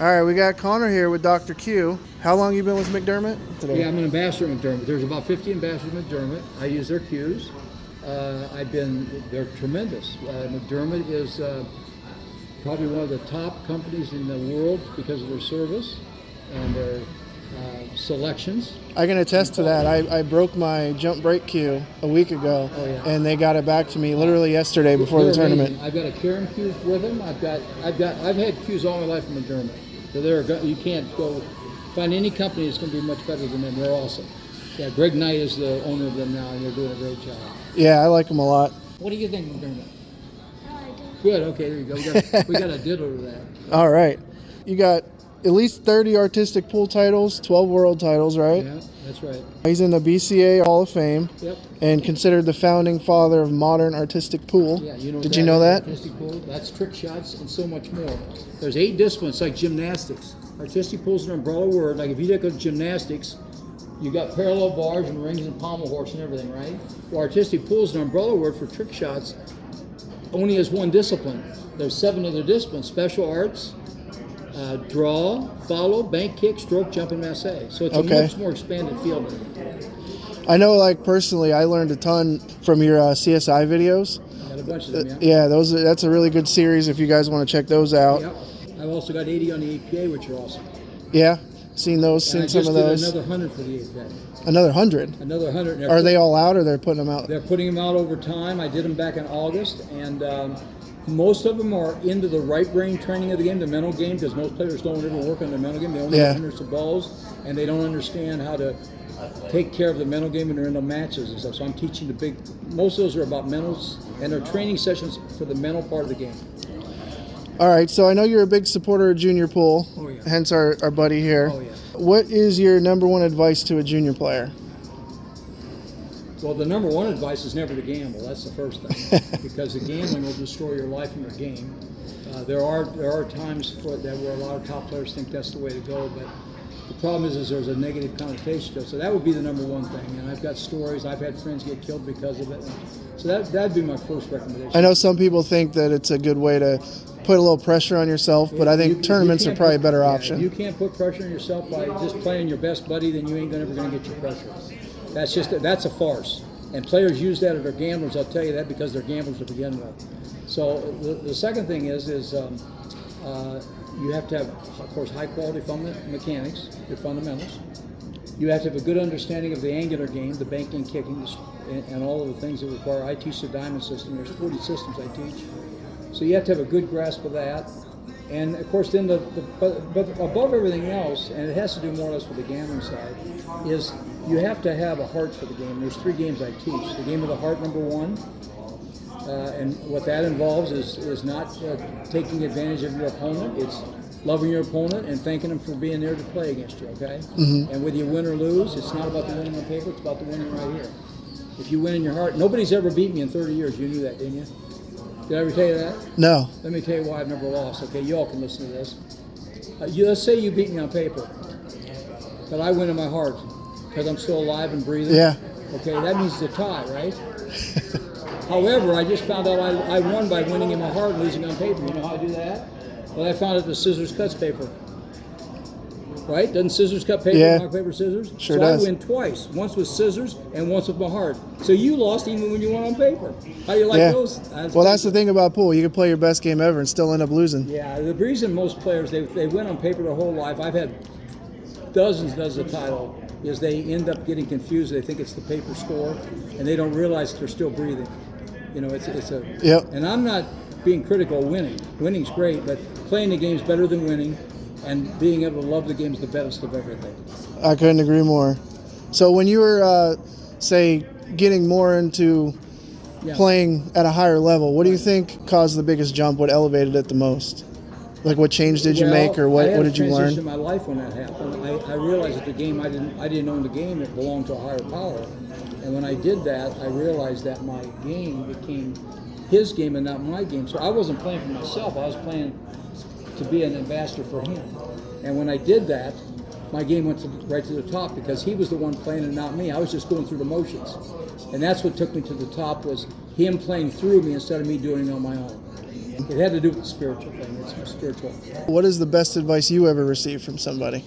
All right, we got Connor here with Dr. Q. How long you been with McDermott today? Yeah, I'm an ambassador at McDermott. There's about 50 ambassadors at McDermott. I use their cues. They're tremendous. McDermott is probably one of the top companies in the world because of their service and their selections. I can attest to that. I broke my jump brake cue a week ago, and they got it back to me literally yesterday before the tournament. I've got a Karen cue with them. I've had cues all my life from McDermott. So you can't go find any company that's going to be much better than them. They're awesome. Yeah, Greg Knight is the owner of them now, and they're doing a great job. Yeah, I like them a lot. What do you think, McDermott? Good. Okay, there you go. We got a diddle to that. All right, you got at least 30 artistic pool titles, 12 world titles, right? Yeah, that's right. He's in the BCA Hall of Fame. Yep. And considered the founding father of modern artistic pool. Yeah, Did you know that? Artistic pool, that's trick shots and so much more. There's 8 disciplines like gymnastics. Artistic pool is an umbrella word. Like if you look at gymnastics, you got parallel bars and rings and pommel horse and everything, right? Well, artistic pool is an umbrella word for trick shots. Only as one discipline. There's 7 other disciplines: special arts, draw, follow, bank kick, stroke, jump, and masse. So it's a much more expanded field. I know, like personally, I learned a ton from your CSI videos. I got a bunch of them, yeah. That's a really good series if you guys want to check those out. Yep. I've also got 80 on the APA, which are awesome. Yeah, seen those, seen some of those. Another 100 for the APA. Another 100? Another 100. Are they all out, or they're putting them out? They're putting them out over time. I did them back in August, and most of them are into the right brain training of the game, the mental game, because most players don't ever work on their mental game. They only have hundreds of balls, and they don't understand how to take care of the mental game, and they're in the matches and stuff. So I'm teaching most of those are about mentals, and they're training sessions for the mental part of the game. All right, so I know you're a big supporter of junior pool, hence our buddy here. Oh, yeah. What is your number one advice to a junior player? Well, the number one advice is never to gamble. That's the first thing, because the gambling will destroy your life and your game. There are times where a lot of top players think that's the way to go, but the problem is there's a negative connotation to it. So that would be the number one thing. And I've got stories. I've had friends get killed because of it. So that'd be my first recommendation. I know some people think that it's a good way to put a little pressure on yourself, but I think tournaments are probably a better option. If you can't put pressure on yourself by just playing your best buddy, then you ain't ever going to get your pressure. That's a farce. And players use that as their gamblers. I'll tell you that because they're gamblers to begin with. So the second thing is you have to have, of course, high quality mechanics, your fundamentals. You have to have a good understanding of the angular game, the banking, kicking, and all of the things that require. I teach the diamond system. There's 40 systems I teach. So you have to have a good grasp of that. And of course, then but above everything else, and it has to do more or less with the gambling side, is you have to have a heart for the game. There's 3 games I teach. The game of the heart, number 1. And what that involves is not taking advantage of your opponent. It's loving your opponent and thanking them for being there to play against you, okay? Mm-hmm. And whether you win or lose, it's not about the winning on paper, it's about the winning right here. If you win in your heart, nobody's ever beat me in 30 years. You knew that, didn't you? Did I ever tell you that? No. Let me tell you why I've never lost, okay? You all can listen to this. Let's say you beat me on paper, but I win in my heart because I'm still alive and breathing. Yeah. Okay, that means it's a tie, right? However, I just found out I won by winning in my heart and losing on paper. You know how I do that? Well, I found it the scissors cuts paper. Right? Doesn't scissors cut paper, rock, paper, scissors? Sure does. I win twice. Once with scissors and once with my heart. So you lost even when you won on paper. How do you like those? That's the thing about pool. You can play your best game ever and still end up losing. Yeah, the reason most players, they win on paper their whole life. I've had dozens of titles. Is they end up getting confused. They think it's the paper score, and they don't realize that they're still breathing. You know, it's a. Yep. And I'm not being critical of winning. Winning's great, but playing the game's better than winning, and being able to love the game's the best of everything. I couldn't agree more. So when you were, say, getting more into playing at a higher level, what do you think caused the biggest jump? What elevated it the most? Like what change did you make, or what did you learn? I had a transition in my life when that happened. I realized that the game, I didn't own the game, it belonged to a higher power. And when I did that, I realized that my game became his game and not my game. So I wasn't playing for myself, I was playing to be an ambassador for him. And when I did that, my game went right to the top because he was the one playing and not me. I was just going through the motions. And that's what took me to the top, was him playing through me instead of me doing it on my own. game? It had to do with the spiritual thing. It's spiritual. What is the best advice you ever received from somebody?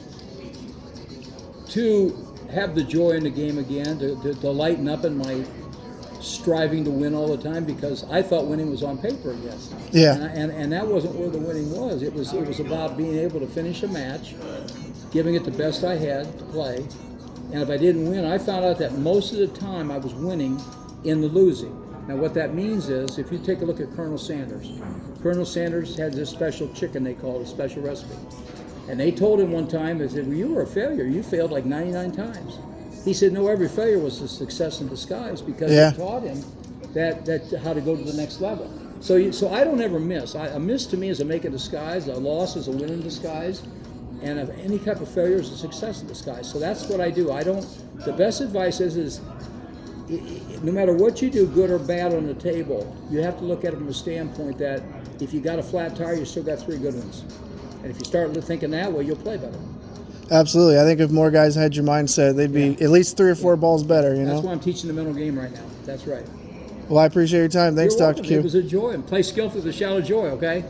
To have the joy in the game again, to lighten up in my striving to win all the time, because I thought winning was on paper again. Yeah. And that wasn't where the winning was. It was about being able to finish a match, giving it the best I had to play. And if I didn't win, I found out that most of the time I was winning in the losing. Now what that means is, if you take a look at Colonel Sanders had this special chicken they called a special recipe. And they told him one time, they said, well, you were a failure. You failed like 99 times. He said, no, every failure was a success in disguise, because they taught him that how to go to the next level. So I don't ever miss. A miss to me is a make in disguise. A loss is a win in disguise. And any type of failure is a success in disguise. So that's what I do. The best advice is no matter what you do, good or bad on the table, you have to look at it from a standpoint that if you got a flat tire, you still got 3 good ones. And if you start thinking that way, you'll play better. Absolutely. I think if more guys had your mindset, they'd be at least 3 or 4 balls better, That's why I'm teaching the mental game right now. That's right. Well, I appreciate your time. Thanks, You're Dr. welcome. Q. It was a joy. And play skillfully with a shout of joy, okay?